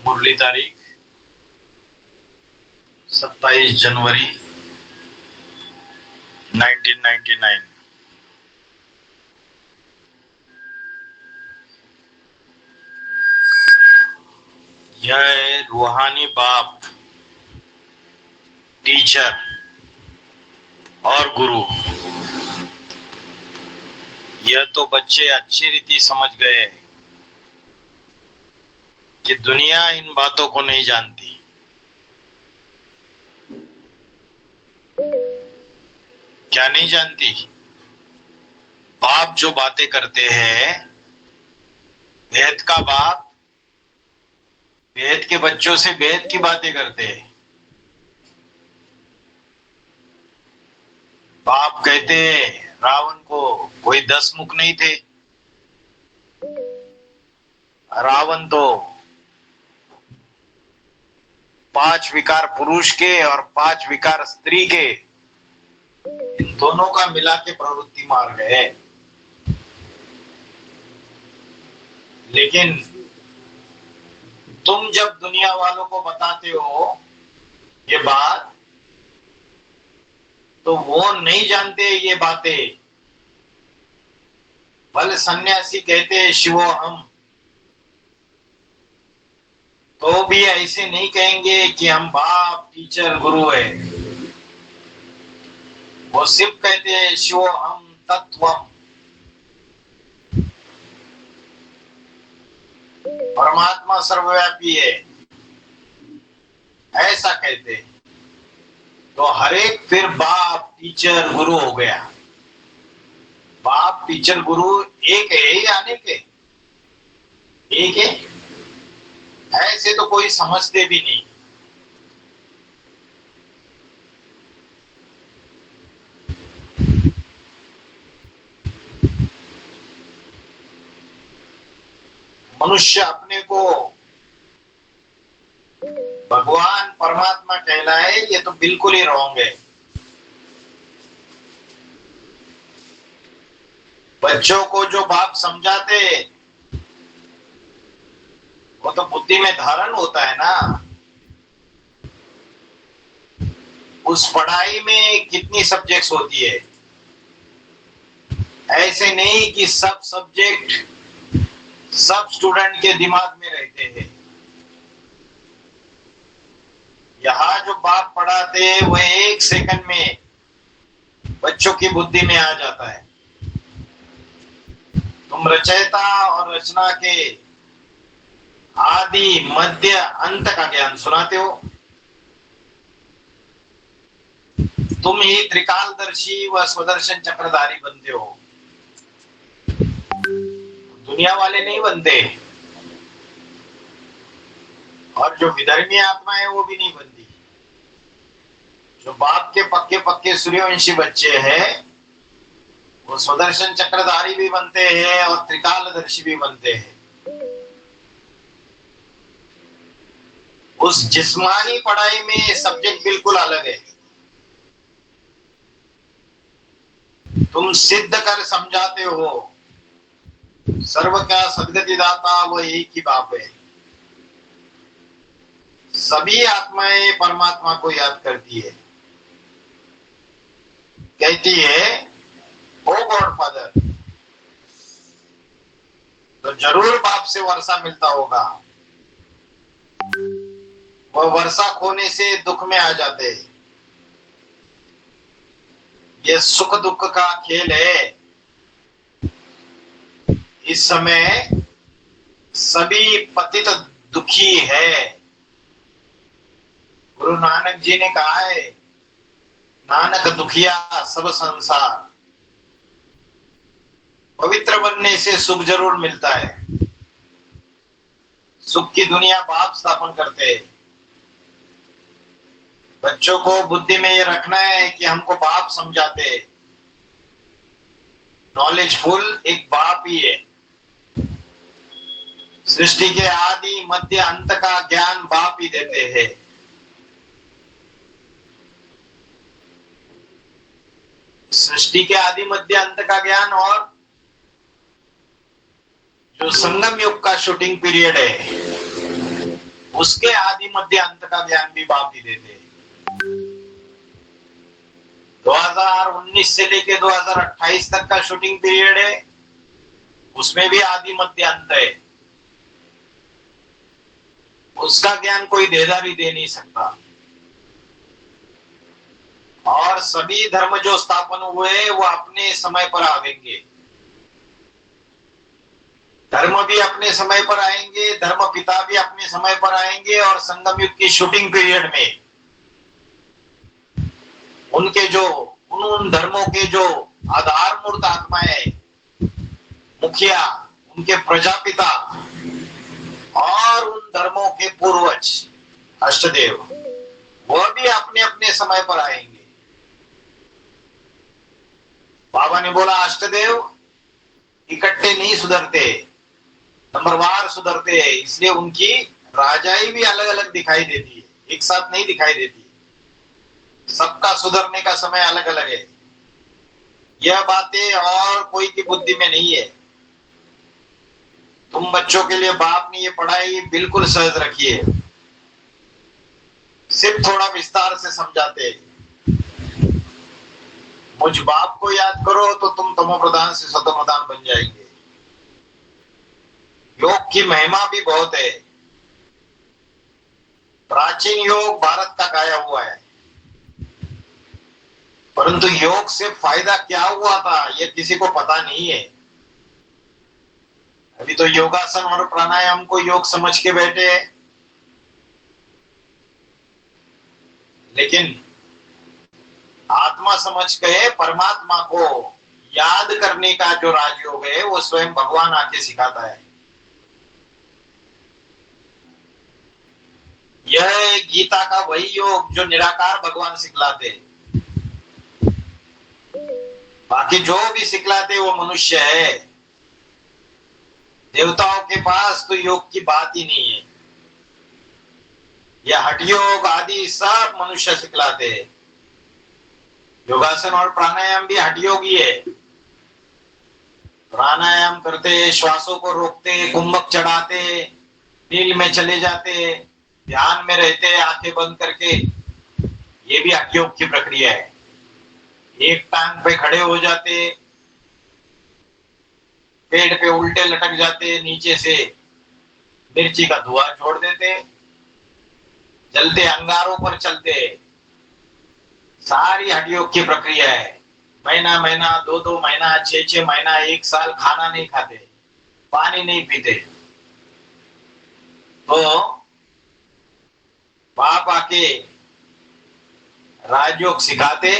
मुरली तारीख 27 जनवरी 1999। यह है रूहानी बाप, टीचर और गुरु। यह तो बच्चे अच्छी रीति समझ गए कि दुनिया इन बातों को नहीं जानती। क्या नहीं जानती? बाप जो बातें करते हैं, वेद का बाप वेद के बच्चों से वेद की बातें करते हैं। बाप कहते रावण को कोई 10 मुख नहीं थे। रावण तो 5 विकार पुरुष के और 5 विकार स्त्री के, इन दोनों का मिला के प्रवृत्ति मार गए। लेकिन तुम जब दुनिया वालों को बताते हो ये बात, तो वो नहीं जानते ये बातें। भले सन्यासी कहते शिवो हम, तो भी ऐसे नहीं कहेंगे कि हम बाप, टीचर, गुरु है। वो सिर्फ कहते शिवो हम तत्वम, परमात्मा सर्वव्यापी है, ऐसा कहते। तो हर एक फिर बाप, टीचर, गुरु हो गया। बाप, टीचर, गुरु एक है या अनेक है? एक है। ऐसे तो कोई समझते भी नहीं। मनुष्य अपने को भगवान परमात्मा कहलाए, ये तो बिल्कुल ही रॉन्ग है। बच्चों को जो बाप समझाते, वो तो बुद्धि में धारण होता है ना। उस पढ़ाई में कितनी सब्जेक्ट्स होती है? ऐसे नहीं कि सब सब्जेक्ट सब स्टूडेंट के दिमाग में रहते हैं। यहाँ जो बाप पढ़ाते हैं वह 1 सेकंड में बच्चों की बुद्धि में आ जाता है। तुम रचयिता और रचना के आदि मध्य अंत का ज्ञान सुनाते हो। तुम ही त्रिकालदर्शी व स्वदर्शन चक्रधारी बनते हो। दुनिया वाले नहीं बनते, और जो विधर्मी आत्मा है वो भी नहीं बनती। जो बाप के पक्के पक्के सूर्यवंशी बच्चे हैं, वो स्वदर्शन चक्रधारी भी बनते हैं और त्रिकालदर्शी भी बनते हैं। उस जिस्मानी पढ़ाई में सब्जेक्ट बिल्कुल अलग है। तुम सिद्ध कर समझाते हो सर्व का सदगति दाता वो एक ही बाप है। सभी आत्माएं परमात्मा को याद करती है, कहती है ओ गॉड फादर। तो जरूर बाप से वर्षा मिलता होगा। वह वर्षा खोने से दुख में आ जाते। ये सुख दुख का खेल है। इस समय सभी पतित दुखी है। गुरु नानक जी ने कहा है, नानक दुखिया सब संसार। पवित्र बनने से सुख जरूर मिलता है। सुख की दुनिया बाप स्थापन करते हैं। बच्चों को बुद्धि में ये रखना है कि हमको बाप समझाते हैं। नॉलेजफुल एक बाप ही है। सृष्टि के आदि मध्य अंत का ज्ञान बाप ही देते हैं। सृष्टि के आदि मध्य अंत का ज्ञान और जो संगम युग का शूटिंग पीरियड है उसके आदि मध्य अंत का ज्ञान भी बाप ही देते हैं। 2019 से लेके 2028 तक का शूटिंग पीरियड है, उसमें भी आदि मध्य अंत है। उसका ज्ञान कोई देदारी दे नहीं सकता। और सभी धर्म जो स्थापन हुए वो अपने समय पर आवेंगे। धर्म भी अपने समय पर आएंगे, धर्म पिता भी अपने समय पर आएंगे, और संगम युग की शूटिंग पीरियड में उनके जो उन धर्मों के जो आधारमूर्त आत्माएं, मुखिया, उनके प्रजापिता और उन धर्मों के पूर्वज अष्टदेव, वह भी अपने अपने समय पर आएंगे। बाबा ने बोला अष्टदेव इकट्ठे नहीं सुधरते, नंबरवार सुधरते हैं, इसलिए उनकी राजाई भी अलग अलग दिखाई देती है, एक साथ नहीं दिखाई देती। सबका सुधरने का समय अलग अलग है। यह बातें और कोई की बुद्धि में नहीं है। तुम बच्चों के लिए बाप ने ये पढ़ाई बिल्कुल सहज रखी है, सिर्फ थोड़ा विस्तार से समझाते हैं। मुझ बाप को याद करो तो तुम तमो प्रधान से सतो प्रधान बन जाएंगे। योग की महिमा भी बहुत है। प्राचीन योग भारत का गाया हुआ है, परंतु योग से फायदा क्या हुआ था यह किसी को पता नहीं है। अभी तो योगासन और प्राणायाम को योग समझ के बैठे, लेकिन आत्मा समझ के परमात्मा को याद करने का जो राजयोग है वो स्वयं भगवान आके सिखाता है। यह गीता का वही योग जो निराकार भगवान सिखलाते। बाकी जो भी सिखलाते वो मनुष्य है। देवताओं के पास तो योग की बात ही नहीं है। यह हठ योग आदि सब मनुष्य सिखलाते हैं। योगासन और प्राणायाम भी हठ योग ही है। प्राणायाम करते, श्वासों को रोकते, कुंभक चढ़ाते, नील में चले जाते, ध्यान में रहते, आंखें बंद करके, ये भी हठ योग की प्रक्रिया है। एक टांग पे खड़े हो जाते, पेड़ पे उल्टे लटक जाते, नीचे से मिर्ची का धुआं छोड़ देते, जलते अंगारों पर चलते। सारी हठ योग की प्रक्रिया है। महीना महीना, 2-2 महीना, 6-6 महीना, 1 साल खाना नहीं खाते, पानी नहीं पीते। तो बाप आके राजयोग सिखाते,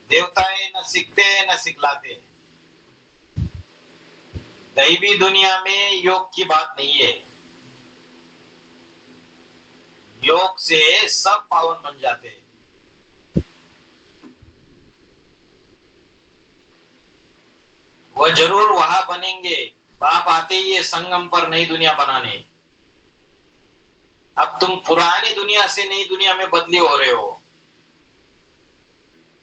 देवताएं न सीखते न सिखलाते। दैवी दुनिया में योग की बात नहीं है। योग से सब पावन बन जाते हैं। वह जरूर वहां बनेंगे। बाप आते ही ये संगम पर नई दुनिया बनाने। अब तुम पुरानी दुनिया से नई दुनिया में बदली हो रहे हो।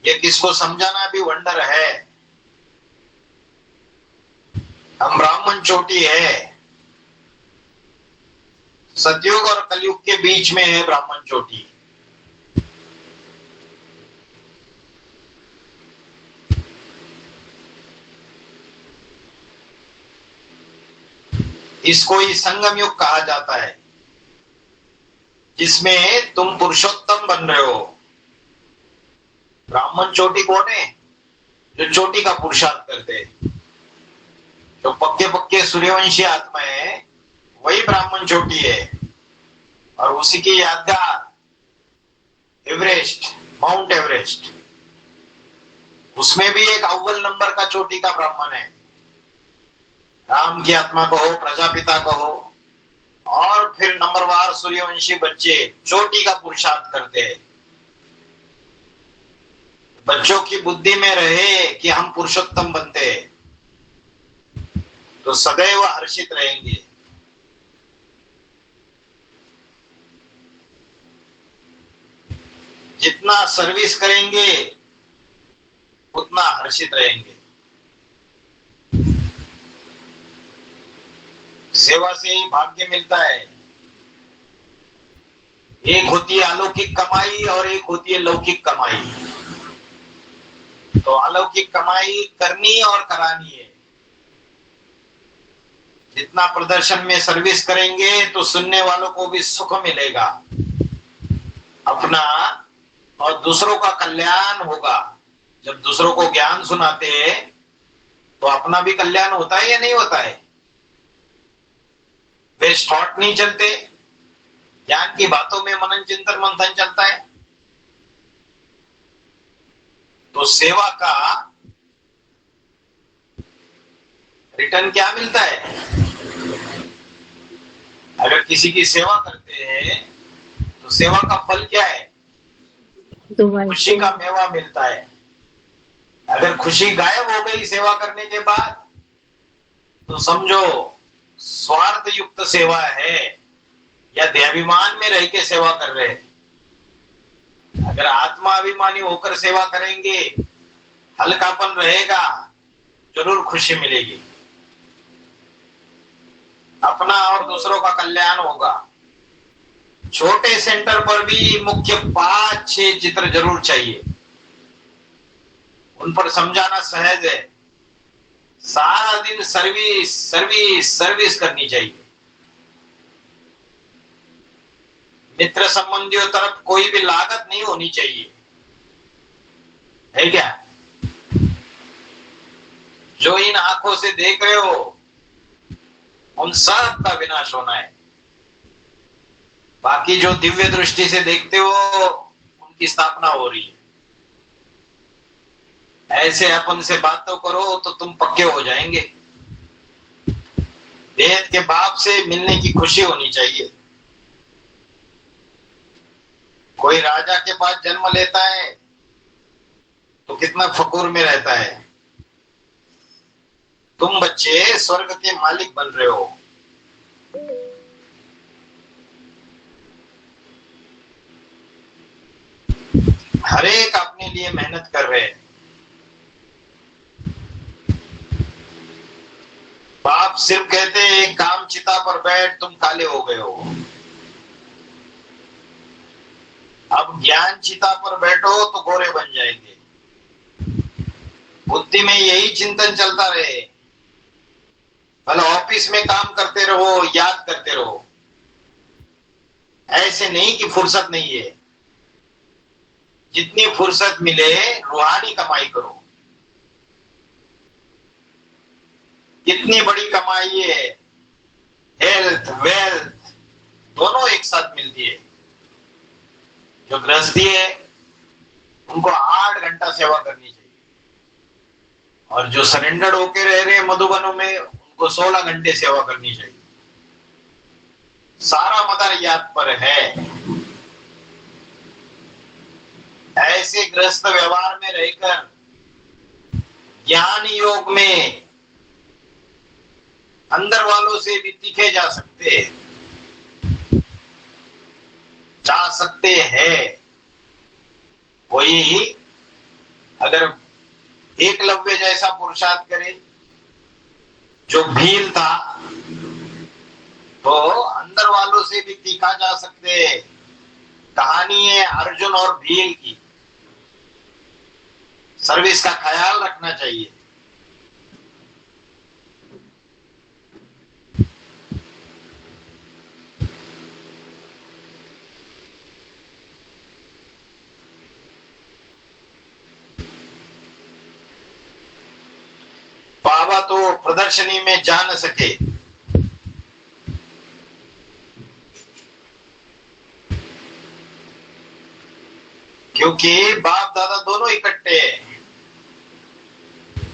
ये किसको समझाना भी वंडर है। हम ब्राह्मण चोटी है, सतयुग और कलयुग के बीच में है ब्राह्मण चोटी। इसको ही संगम युग कहा जाता है, जिसमें तुम पुरुषोत्तम बन रहे हो। ब्राह्मण चोटी कौन है? जो चोटी का पुरुषार्थ करते हैं। जो पक्के पक्के सूर्यवंशी आत्मा है वही ब्राह्मण चोटी है। और उसी की यादगार एवरेस्ट, माउंट एवरेस्ट, उसमें भी एक अव्वल नंबर का चोटी का ब्राह्मण है। राम की आत्मा कहो, प्रजापिता कहो, और फिर नंबरवार सूर्यवंशी बच्चे चोटी का पुरुषार्थ करते हैं। बच्चों की बुद्धि में रहे कि हम पुरुषोत्तम बनते हैं तो सदैव हर्षित रहेंगे। जितना सर्विस करेंगे उतना हर्षित रहेंगे। सेवा से ही भाग्य मिलता है। एक होती है अलौकिक कमाई और एक होती है लौकिक कमाई। तो अलौकिक कमाई करनी और करानी है। जितना प्रदर्शन में सर्विस करेंगे तो सुनने वालों को भी सुख मिलेगा अपना, और दूसरों का कल्याण होगा। जब दूसरों को ज्ञान सुनाते हैं तो अपना भी कल्याण होता है या नहीं होता है? वेस्ट थॉट नहीं चलते, ज्ञान की बातों में मनन चिंतन मंथन चलता है। तो सेवा का रिटर्न क्या मिलता है? अगर किसी की सेवा करते हैं तो सेवा का फल क्या है? खुशी का मेवा मिलता है। अगर खुशी गायब हो गई सेवा करने के बाद तो समझो स्वार्थ युक्त सेवा है या देहाभिमान में रह के सेवा कर रहे हैं। अगर आत्मा अभिमानी होकर सेवा करेंगे, हल्कापन रहेगा, जरूर खुशी मिलेगी, अपना और दूसरों का कल्याण होगा। छोटे सेंटर पर भी मुख्य 5-6 चित्र जरूर चाहिए, उन पर समझाना सहज है। सारा दिन सर्विस सर्विस सर्विस करनी चाहिए। मित्र संबंधियों तरफ कोई भी लागत नहीं होनी चाहिए, है क्या? जो इन आंखों से देख रहे हो उन सब का विनाश होना है। बाकी जो दिव्य दृष्टि से देखते हो उनकी स्थापना हो रही है। ऐसे अपन से बातों करो तो तुम पक्के हो जाएंगे। वेद के बाप से मिलने की खुशी होनी चाहिए। कोई राजा के पास जन्म लेता है तो कितना फकुर में रहता है। तुम बच्चे स्वर्ग के मालिक बन रहे हो। हर एक अपने लिए मेहनत कर रहे हैं। बाप सिर्फ कहते हैं काम चिता पर बैठ, तुम काले हो गए हो। अब ज्ञान चिता पर बैठो तो गोरे बन जाएंगे। बुद्धि में यही चिंतन चलता रहे। भले ऑफिस में काम करते रहो, याद करते रहो। ऐसे नहीं कि फुर्सत नहीं है। जितनी फुर्सत मिले रूहानी कमाई करो। कितनी बड़ी कमाई है, हेल्थ वेल्थ दोनों एक साथ मिलती है। जो गृहस्थी है उनको 8 घंटा सेवा करनी चाहिए, और जो सरेंडर होके रह रहे मधुबनों में उनको 16 घंटे सेवा करनी चाहिए। सारा मदर याद पर है। ऐसे गृहस्थ व्यवहार में रहकर ज्ञान योग में अंदर वालों से भी तीखे जा सकते हैं। कोई अगर एकलव्य जैसा पुरुषार्थ करे जो भील था, तो अंदर वालों से भी तीखा जा सकते हैं। कहानी है अर्जुन और भील की। सर्विस का ख्याल रखना चाहिए। बाबा तो प्रदर्शनी में जा न सके, क्योंकि बाप दादा दोनों इकट्ठे हैं।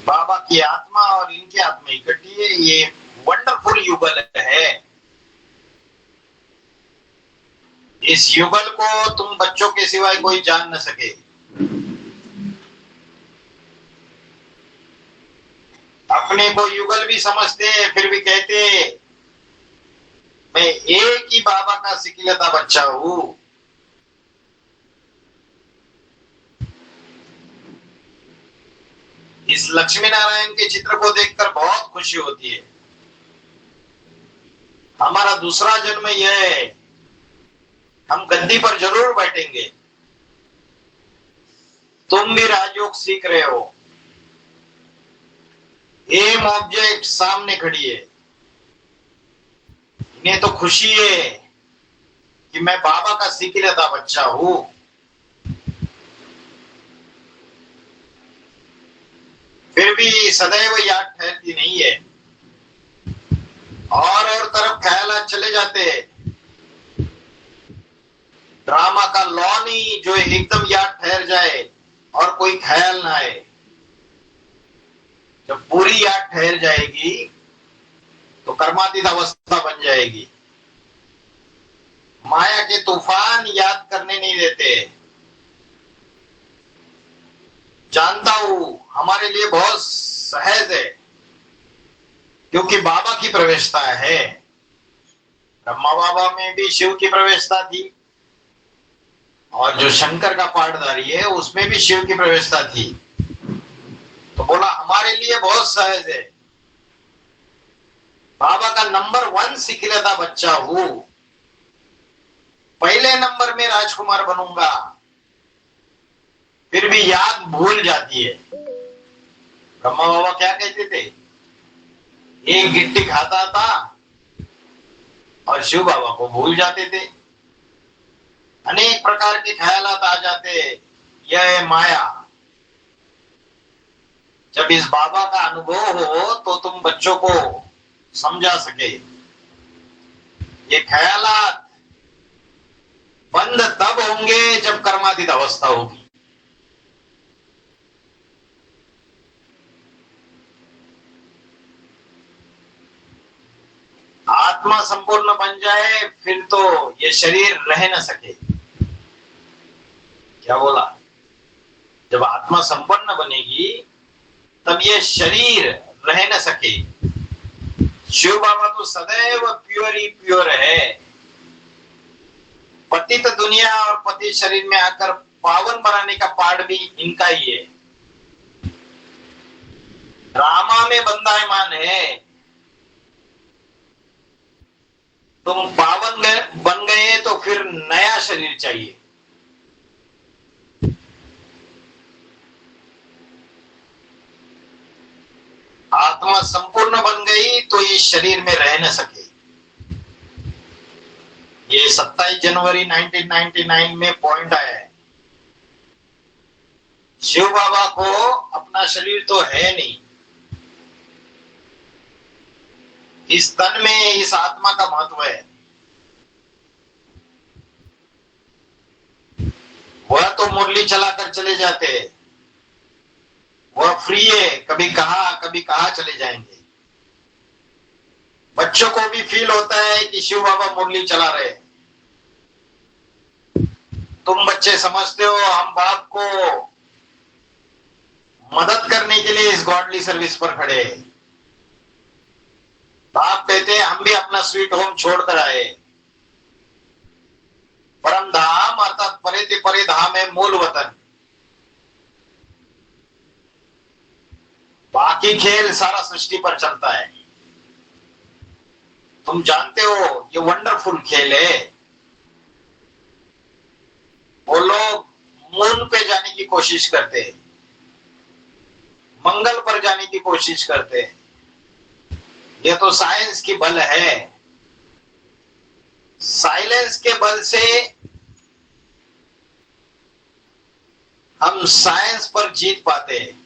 बाबा की आत्मा और इनकी आत्मा इकट्ठी है। ये वंडरफुल युगल है। इस युगल को तुम बच्चों के सिवाय कोई जान न सके। अपने को युगल भी समझते हैं, फिर भी कहते मैं एक ही बाबा का सिकिलता बच्चा हूं। इस लक्ष्मी नारायण के चित्र को देखकर बहुत खुशी होती है। हमारा दूसरा जन्म यह है, हम गद्दी पर जरूर बैठेंगे। तुम भी राजयोग सीख रहे हो, एम ऑब्जेक्ट सामने खड़ी है, इन्हें तो खुशी है कि मैं बाबा का सीख लेता बच्चा हूं। फिर भी सदैव याद ठहरती नहीं है, और तरफ ख्याल चले जाते हैं। ड्रामा का लॉ नहीं जो एकदम याद ठहर जाए और कोई ख्याल ना आए। जब पूरी याद ठहर जाएगी तो कर्मातीत अवस्था बन जाएगी। माया के तूफान याद करने नहीं देते। जानता हूं हमारे लिए बहुत सहज है, क्योंकि बाबा की प्रवेशता है। ब्रह्मा बाबा में भी शिव की प्रवेशता थी, और जो शंकर का पाठधारी है उसमें भी शिव की प्रवेशता थी। तो बोला हमारे लिए बहुत सहज है। बाबा का नंबर 1 सीख लेता बच्चा हूं, पहले नंबर में राजकुमार बनूंगा। फिर भी याद भूल जाती है। ब्रह्मा बाबा क्या कहते थे? एक गिट्टी खाता था और शिव बाबा को भूल जाते थे। अनेक प्रकार के ख्यालात आ जाते, यह है माया। जब इस बाबा का अनुभव हो तो तुम बच्चों को समझा सके। ये ख्यालात बंद तब होंगे जब कर्मातीत अवस्था होगी। आत्मा संपूर्ण बन जाए फिर तो ये शरीर रह न सके। क्या बोला? जब आत्मा संपन्न बनेगी तब ये शरीर रह न सके। शिव बाबा तो सदैव प्योर ही प्योर है। पतित दुनिया और पतित शरीर में आकर पावन बनाने का पाठ भी इनका ही है। ड्रामा में बंदायमान है। तुम पावन बन गए तो फिर नया शरीर चाहिए। आत्मा संपूर्ण बन गई तो इस शरीर में रह न सके। ये 27 जनवरी 1999 में पॉइंट आया है। शिव बाबा को अपना शरीर तो है नहीं। इस तन में इस आत्मा का महत्व है। वह तो मुरली चलाकर चले जाते हैं, वह फ्री है, कभी कहा चले जाएंगे। बच्चों को भी फील होता है कि शिव बाबा मुरली चला रहे। तुम बच्चे समझते हो हम बाप को मदद करने के लिए इस गॉडली सर्विस पर खड़े हैं। बाप कहते हैं हम भी अपना स्वीट होम छोड़कर आए। परम धाम अर्थात परे परे धाम है मूल वतन। बाकी खेल सारा सृष्टि पर चलता है। तुम जानते हो ये वंडरफुल खेल है। वो लोग मून पे जाने की कोशिश करते हैं, मंगल पर जाने की कोशिश करते हैं। ये तो साइंस की बल है। साइलेंस के बल से हम साइंस पर जीत पाते हैं।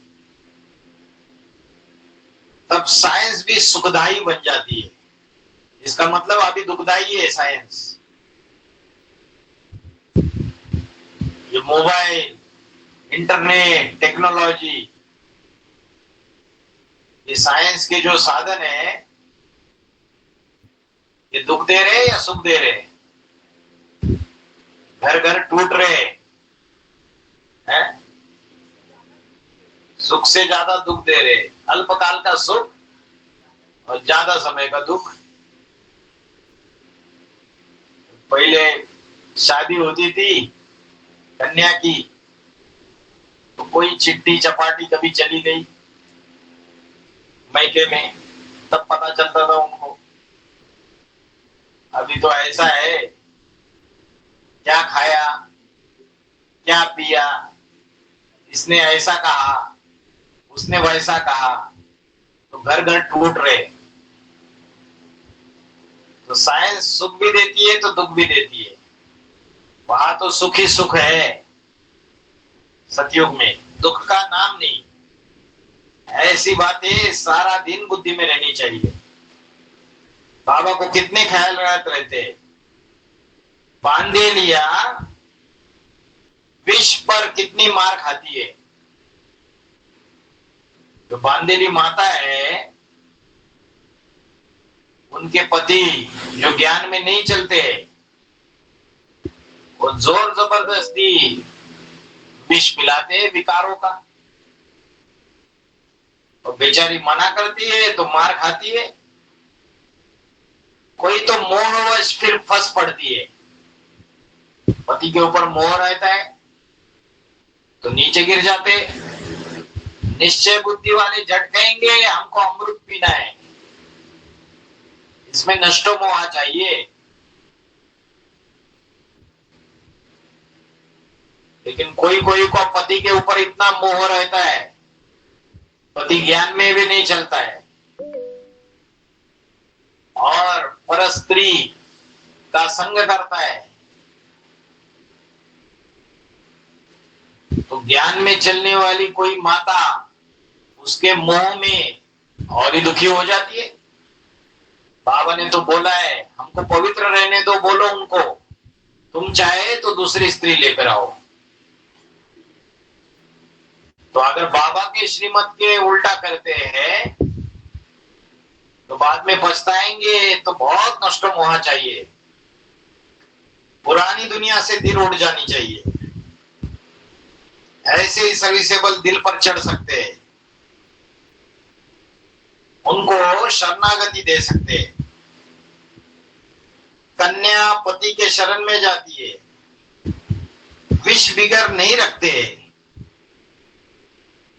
तब साइंस भी सुखदायी बन जाती है। इसका मतलब अभी दुखदायी है साइंस। ये मोबाइल, इंटरनेट, टेक्नोलॉजी, ये साइंस के जो साधन है, ये दुख दे रहे या सुख दे रहे? घर घर टूट रहे हैं, सुख से ज्यादा दुख दे रहे। अल्पकाल का सुख और ज्यादा समय का दुख। पहले शादी होती थी कन्या की तो कोई चिट्ठी चपाटी कभी चली गई मैके में, तब पता चलता था उनको। अभी तो ऐसा है क्या खाया, क्या पिया, इसने ऐसा कहा, उसने वैसा कहा, तो घर घर टूट रहे। तो साइंस सुख भी देती है तो दुख भी देती है। वहां तो सुख ही सुख है सतयुग में, दुख का नाम नहीं। ऐसी बातें सारा दिन बुद्धि में रहनी चाहिए। बाबा को कितने ख्याल रहते, बांधे लिया विष पर कितनी मार खाती है। जो बांधेली माता है, उनके पति जो ज्ञान में नहीं चलते, वो जोर जबरदस्ती विष पिलाते विकारों का, और बेचारी मना करती है तो मार खाती है। कोई तो मोहवश फिर फंस पड़ती है, पति के ऊपर मोह रहता है तो नीचे गिर जाते। निश्चय बुद्धि वाले झट कहेंगे हमको अमृत पीना है, इसमें नष्टो मोह चाहिए। लेकिन कोई कोई को पति के ऊपर इतना मोह रहता है, पति ज्ञान में भी नहीं चलता है और पर स्त्री का संग करता है, तो ज्ञान में चलने वाली कोई माता उसके मोह में और ही दुखी हो जाती है। बाबा ने तो बोला है हमको पवित्र रहने दो, बोलो उनको तुम चाहे तो दूसरी स्त्री लेकर आओ। तो अगर बाबा के श्रीमत के उल्टा करते हैं तो बाद में पछताएंगे। तो बहुत नष्ट मोह चाहिए, पुरानी दुनिया से दिल उड़ जानी चाहिए। ऐसे ही सर्विसेबल दिल पर चढ़ सकते हैं, उनको शरणागति दे सकते हैं। कन्या पति के शरण में जाती है, विष बिगर नहीं रखते,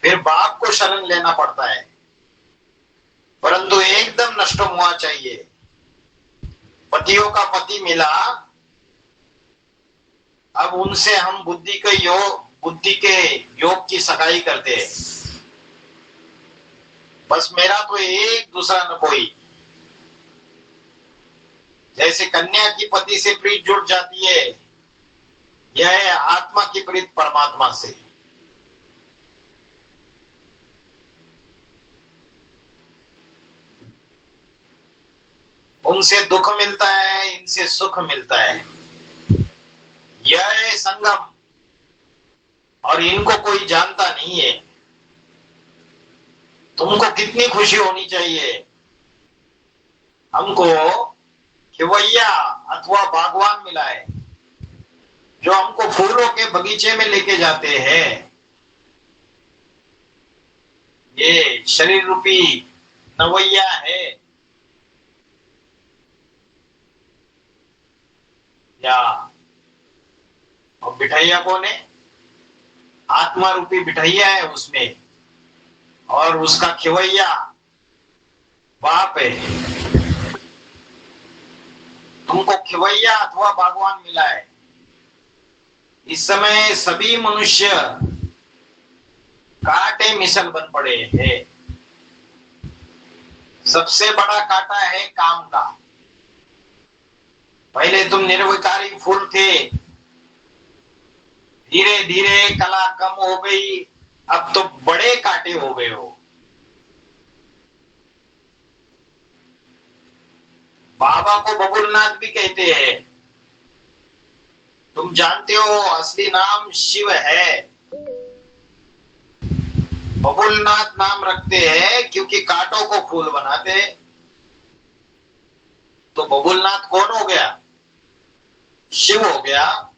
फिर बाप को शरण लेना पड़ता है। परंतु एकदम नष्ट हुआ चाहिए। पतियों का पति मिला, अब उनसे हम बुद्धि के योग की सगाई करते हैं। बस मेरा तो एक, दूसरा न कोई। जैसे कन्या की पति से प्रीत जुड़ जाती है, यह है आत्मा की प्रीत परमात्मा से। उनसे दुख मिलता है, इनसे सुख मिलता है। यह है संगम, और इनको कोई जानता नहीं है। तुमको कितनी खुशी होनी चाहिए। हमको खिवैया अथवा बागवान मिला है, जो हमको फूलों के बगीचे में लेके जाते हैं। ये शरीर रूपी नवैया है, या और बिठैया कौन है? आत्मा रूपी बिठैया है उसमें, और उसका खिवैया बाप है। तुमको खिवैया अथवा बागवान मिला है। इस समय सभी मनुष्य कांटे मिसल बन पड़े हैं। सबसे बड़ा कांटा है काम का। पहले तुम निर्विकारी फूल थे, धीरे धीरे कला कम हो गई, अब तो बड़े कांटे हो गए हो। बाबा को बबुलनाथ भी कहते हैं। तुम जानते हो असली नाम शिव है। बबुलनाथ नाम रखते हैं क्योंकि कांटों को फूल बनाते हैं। तो बबुलनाथ कौन हो गया? शिव हो गया।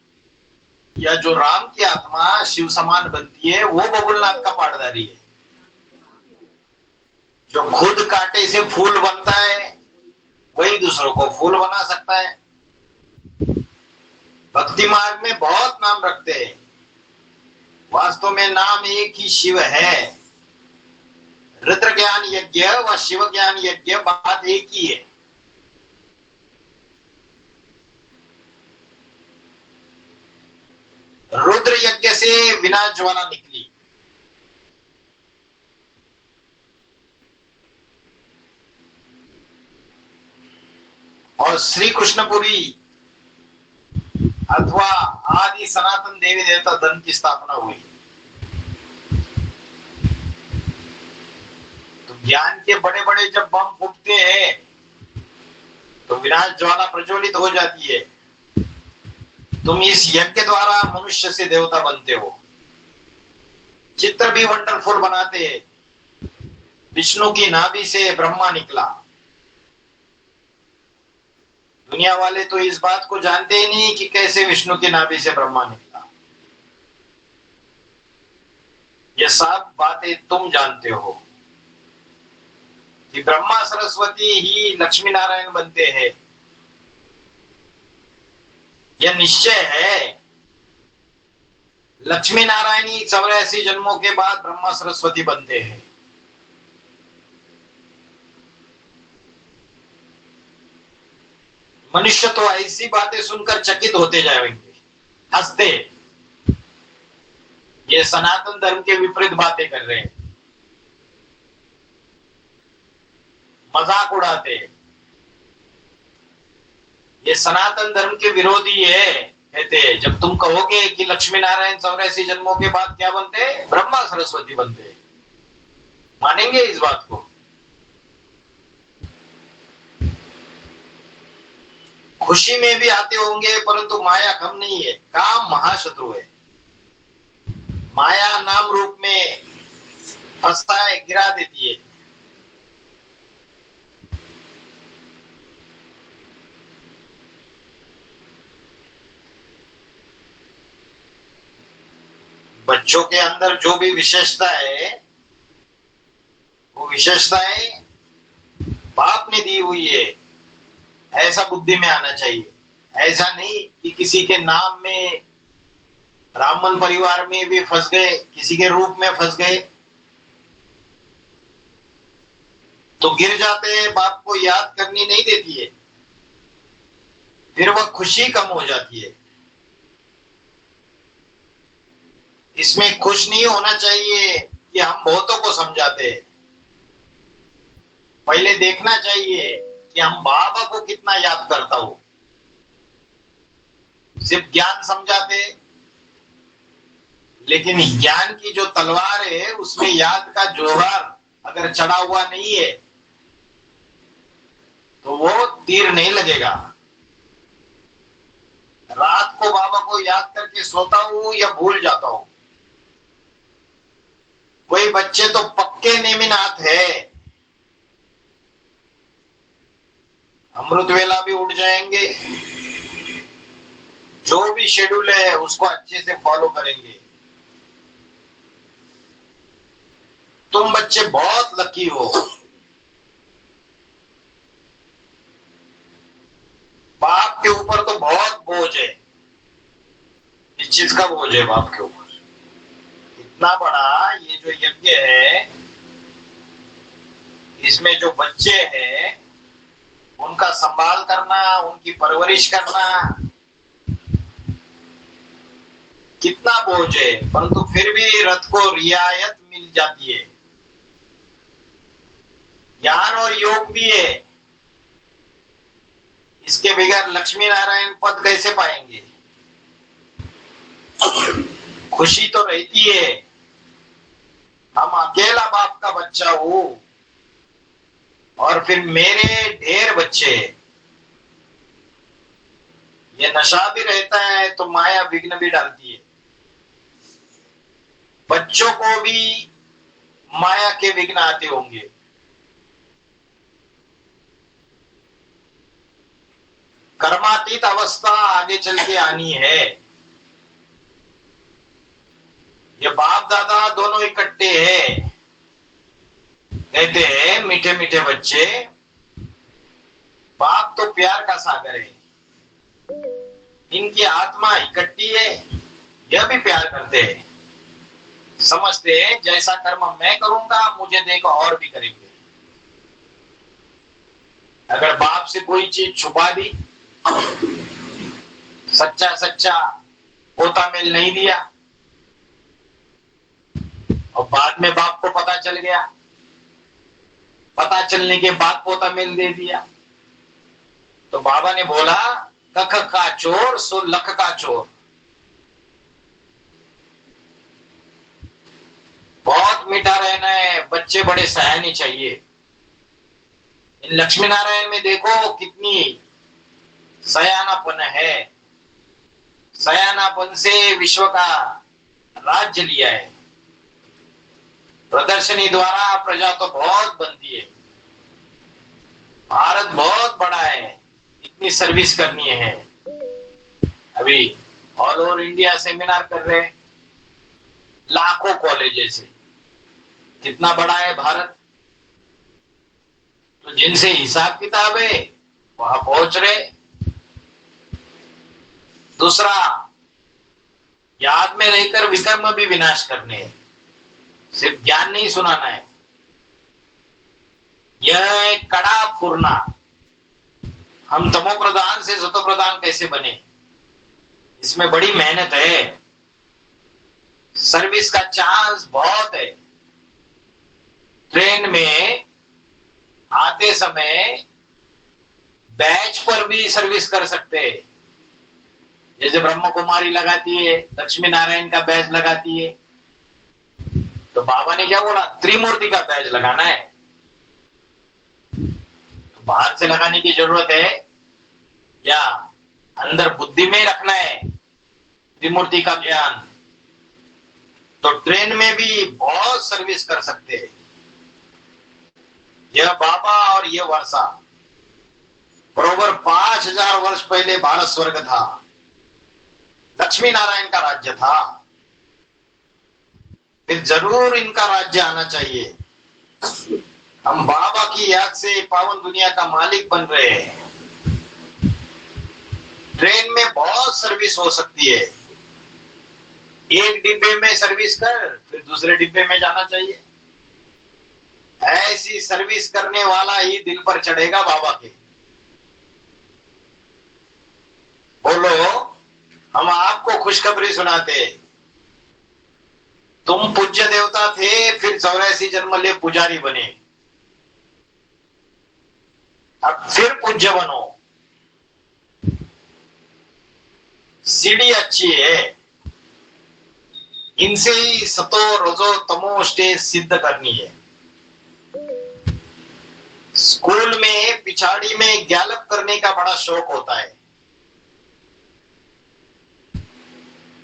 या जो राम की आत्मा शिव समान बनती है, वो बबुलनाथ का पाठधारी है। जो खुद कांटे से फूल बनता है, वही दूसरों को फूल बना सकता है। भक्ति मार्ग में बहुत नाम रखते हैं, वास्तव में नाम एक ही शिव है। रुद्र ज्ञान यज्ञ व शिव ज्ञान यज्ञ बात एक ही है। रुद्र यज्ञ से विनाश ज्वाला निकली। और श्री कृष्णपुरी अथवा आदि सनातन देवी देवता धर्म की स्थापना हुई। तो ज्ञान के बड़े बड़े जब बम फूटते हैं तो विनाश ज्वाला प्रज्वलित हो जाती है। तुम इस यज्ञ द्वारा मनुष्य से देवता बनते हो। चित्र भी वंडरफुल बनाते हैं। विष्णु की नाभि से ब्रह्मा निकला। दुनिया वाले तो इस बात को जानते ही नहीं कि कैसे विष्णु की नाभि से ब्रह्मा निकला। ये सब बातें तुम जानते हो कि ब्रह्मा सरस्वती ही लक्ष्मी नारायण बनते हैं। यह निश्चय है। लक्ष्मी नारायण ही 84 जन्मों के बाद ब्रह्मा सरस्वती बनते हैं। मनुष्य तो ऐसी बातें सुनकर चकित होते जाएंगे, हंसते। ये सनातन धर्म के विपरीत बातें कर रहे हैं, मजाक उड़ाते। ये सनातन धर्म के विरोधी है। कहते हैं जब तुम कहोगे कि लक्ष्मी नारायण 84 जन्मों के बाद क्या बनते, ब्रह्मा सरस्वती बनते, मानेंगे इस बात को? खुशी में भी आते होंगे, परंतु माया कम नहीं है। काम महाशत्रु है। माया नाम रूप में फंसाए गिरा देती है। बच्चों के अंदर जो भी विशेषता है, वो विशेषताएं बाप ने दी हुई है, ऐसा बुद्धि में आना चाहिए। ऐसा नहीं कि किसी के नाम में, ब्राह्मण परिवार में भी फंस गए, किसी के रूप में फंस गए तो गिर जाते हैं। बाप को याद करनी नहीं देती है, फिर वह खुशी कम हो जाती है। इसमें खुश नहीं होना चाहिए कि हम बहुतों को समझाते हैं। पहले देखना चाहिए कि हम बाबा को कितना याद करता हूं। सिर्फ ज्ञान समझाते, लेकिन ज्ञान की जो तलवार है उसमें याद का जोहर अगर चढ़ा हुआ नहीं है तो वो तीर नहीं लगेगा। रात को बाबा को याद करके सोता हूं या भूल जाता हूं। कोई बच्चे तो पक्के नेमिनाथ है, अमृत वेला भी उठ जाएंगे। जो भी शेड्यूल है उसको अच्छे से फॉलो करेंगे। तुम बच्चे बहुत लकी हो। बाप के ऊपर तो बहुत बोझ है। इस चीज का बोझ है बाप के ऊपर। इतना बड़ा ये जो यज्ञ है, इसमें जो बच्चे हैं उनका संभाल करना, उनकी परवरिश करना कितना बोझ है। परंतु फिर भी रथ को रियायत मिल जाती है। ज्ञान और योग भी है। इसके बगैर लक्ष्मी नारायण पद कैसे पाएंगे? खुशी तो रहती है। हम अकेला बाप का बच्चा हूं और फिर मेरे ढेर बच्चे। ये नशा भी रहता है तो माया विघ्न भी डालती है। बच्चों को भी माया के विघ्न आते होंगे। कर्मातीत अवस्था आगे चल के आनी है। ये बाप दादा दोनों इकट्ठे हैं। कहते हैं मीठे मीठे बच्चे, बाप तो प्यार का सागर है, इनकी आत्मा इकट्ठी है, यह भी प्यार करते हैं। समझते हैं जैसा कर्म मैं करूंगा मुझे देखो और भी करेंगे। अगर बाप से कोई चीज छुपा दी, सच्चा सच्चा पोता मेल नहीं दिया और बाद में बाप को पता चल गया, पता चलने के बाद पोता मेल दे दिया। तो बाबा ने बोला कख का चोर सो लख का चोर। बहुत मीठा रहना है, बच्चे बड़े सयाने चाहिए। इन लक्ष्मी नारायण में देखो कितनी सयानापन है, सयानापन से विश्व का राज्य लिया है। प्रदर्शनी द्वारा प्रजा तो बहुत बनती है, भारत बहुत बड़ा है, इतनी सर्विस करनी है। अभी ऑल ओवर इंडिया सेमिनार कर रहे हैं, लाखों कॉलेजेस है, कितना बड़ा है भारत। तो जिनसे हिसाब किताब है वहां पहुंच रहे। दूसरा, याद में रहकर विकर्म भी विनाश करने हैं, सिर्फ ज्ञान नहीं सुनाना है। यह एक कड़ा फुरना, हम तमो प्रधान से सतो प्रधान कैसे बने, इसमें बड़ी मेहनत है। सर्विस का चांस बहुत है। ट्रेन में आते समय बैच पर भी सर्विस कर सकते हैं। जैसे ब्रह्म कुमारी लगाती है, लक्ष्मी नारायण का बैच लगाती है, तो बाबा ने क्या बोला, त्रिमूर्ति का बैच लगाना है। तो बाहर से लगाने की जरूरत है या अंदर बुद्धि में रखना है त्रिमूर्ति का ज्ञान। तो ट्रेन में भी बहुत सर्विस कर सकते हैं। यह बाबा और यह वर्षा बरोबर 5000 वर्ष पहले भारत स्वर्ग था, लक्ष्मी नारायण का राज्य था। फिर जरूर इनका राज्य आना चाहिए। हम बाबा की याद से पावन दुनिया का मालिक बन रहे हैं। ट्रेन में बहुत सर्विस हो सकती है। एक डिब्बे में सर्विस कर, फिर दूसरे डिब्बे में जाना चाहिए। ऐसी सर्विस करने वाला ही दिल पर चढ़ेगा बाबा के। बोलो, हम आपको खुशखबरी सुनाते, तुम पूज्य देवता थे, फिर 84 जन्म ले पुजारी बने, अब फिर पूज्य बनो। सीढ़ी अच्छी है, इनसे ही सतो रजो तमो स्टेज सिद्ध करनी है। स्कूल में पिछाड़ी में गैलप करने का बड़ा शौक होता है।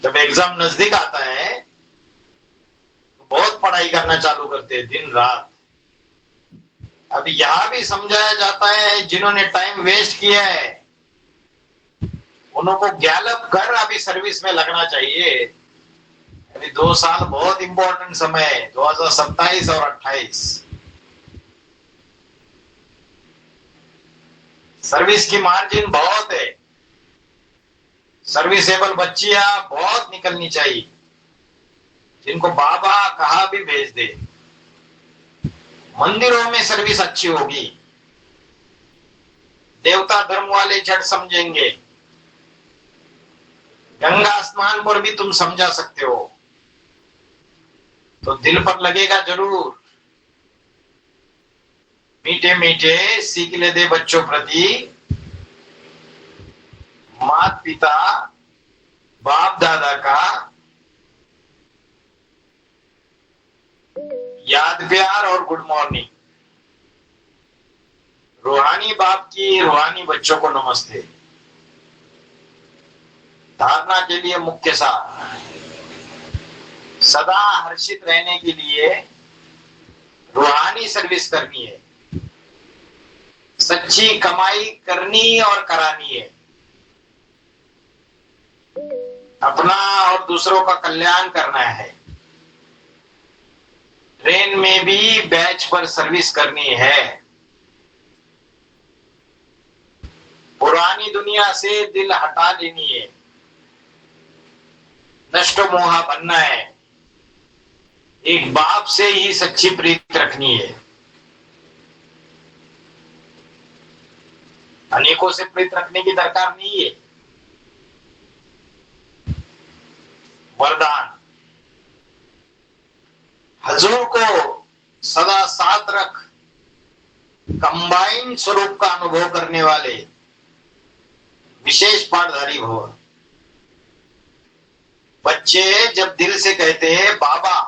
जब एग्जाम नजदीक आता है तो बहुत पढ़ाई करना चालू करते हैं दिन रात। अब यहां भी समझाया जाता है, जिन्होंने टाइम वेस्ट किया है उनको गैलप कर अभी सर्विस में लगना चाहिए। अभी 2 साल बहुत इंपॉर्टेंट समय है, 2027 और 28। सर्विस की मार्जिन बहुत है। सर्विसेबल बच्चियां बहुत निकलनी चाहिए, जिनको बाबा कहा भी भेज दे। मंदिरों में सर्विस अच्छी होगी, देवता धर्म वाले झट समझेंगे। गंगा स्नान पर भी तुम समझा सकते हो, तो दिल पर लगेगा जरूर। मीठे मीठे सीख ले दे बच्चों प्रति, माता पिता बाप दादा का याद प्यार और गुड मॉर्निंग। रूहानी बाप की रूहानी बच्चों को नमस्ते। धारणा के लिए मुख्य सार, सदा हर्षित रहने के लिए रूहानी सर्विस करनी है, सच्ची कमाई करनी और करानी है, अपना और दूसरों का कल्याण करना है। ट्रेन में भी बैच पर सर्विस करनी है। पुरानी दुनिया से दिल हटा लेनी है, नष्ट मोहा बनना है। एक बाप से ही सच्ची प्रीति रखनी है, अनेकों से प्रीति रखने की दरकार नहीं है। वरदान। हजूर को सदा साथ रख, कंबाइन स्वरूप का अनुभव करने वाले विशेष पाठधारी भव। बच्चे जब दिल से कहते हैं बाबा,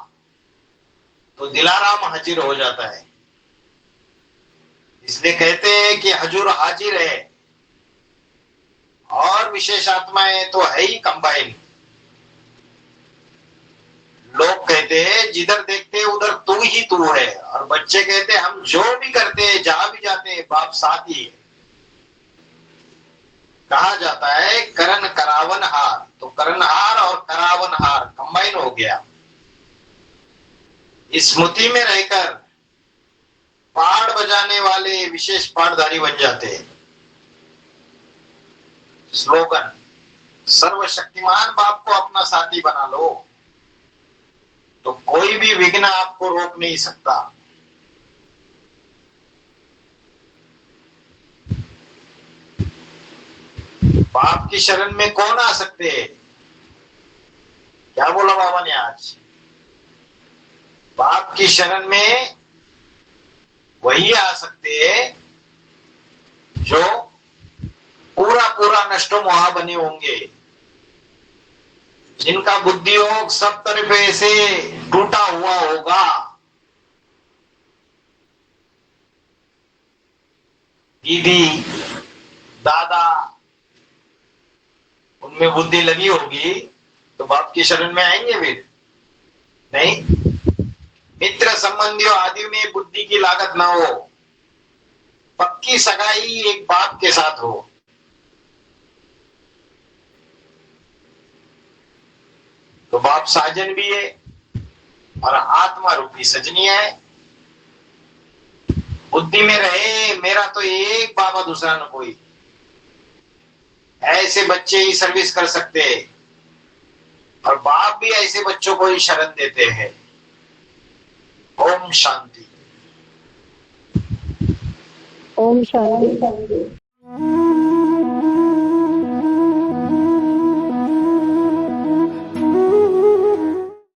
तो दिलाराम हाजिर हो जाता है। इसलिए कहते हैं कि हजूर हाजिर है, और विशेष आत्माएं तो है ही कंबाइन। लोग कहते हैं जिधर देखते उधर तू ही तू है, और बच्चे कहते हम जो भी करते हैं, जहां भी जाते हैं, बाप साथ ही है। कहा जाता है करण करावन हार, तो करणहार और करावन हार कंबाइन हो गया। इस स्मृति में रहकर पाड़ बजाने वाले विशेष पाठधारी बन जाते हैं। स्लोगन, सर्वशक्तिमान बाप को अपना साथी बना लो, तो कोई भी विघ्न आपको रोक नहीं सकता। बाप की शरण में कौन आ सकते हैं? क्या बोला बाबा ने आज? बाप की शरण में वही आ सकते हैं जो पूरा पूरा नष्टो मोहा बने होंगे, जिनका बुद्धि योग सब तरफे से टूटा हुआ होगा। दीदी दादा उनमें बुद्धि लगी होगी, तो बाप की शरण में आएंगे फिर नहीं। मित्र संबंधियों आदि में बुद्धि की लागत ना हो, पक्की सगाई एक बाप के साथ हो। तो बाप साजन भी है और आत्मा रूपी सजनी है। बुद्धि में रहे मेरा तो एक बाबा, दूसरा न कोई। ऐसे बच्चे ही सर्विस कर सकते हैं, और बाप भी ऐसे बच्चों को ही शरण देते हैं। ओम शांति। ओम शांति।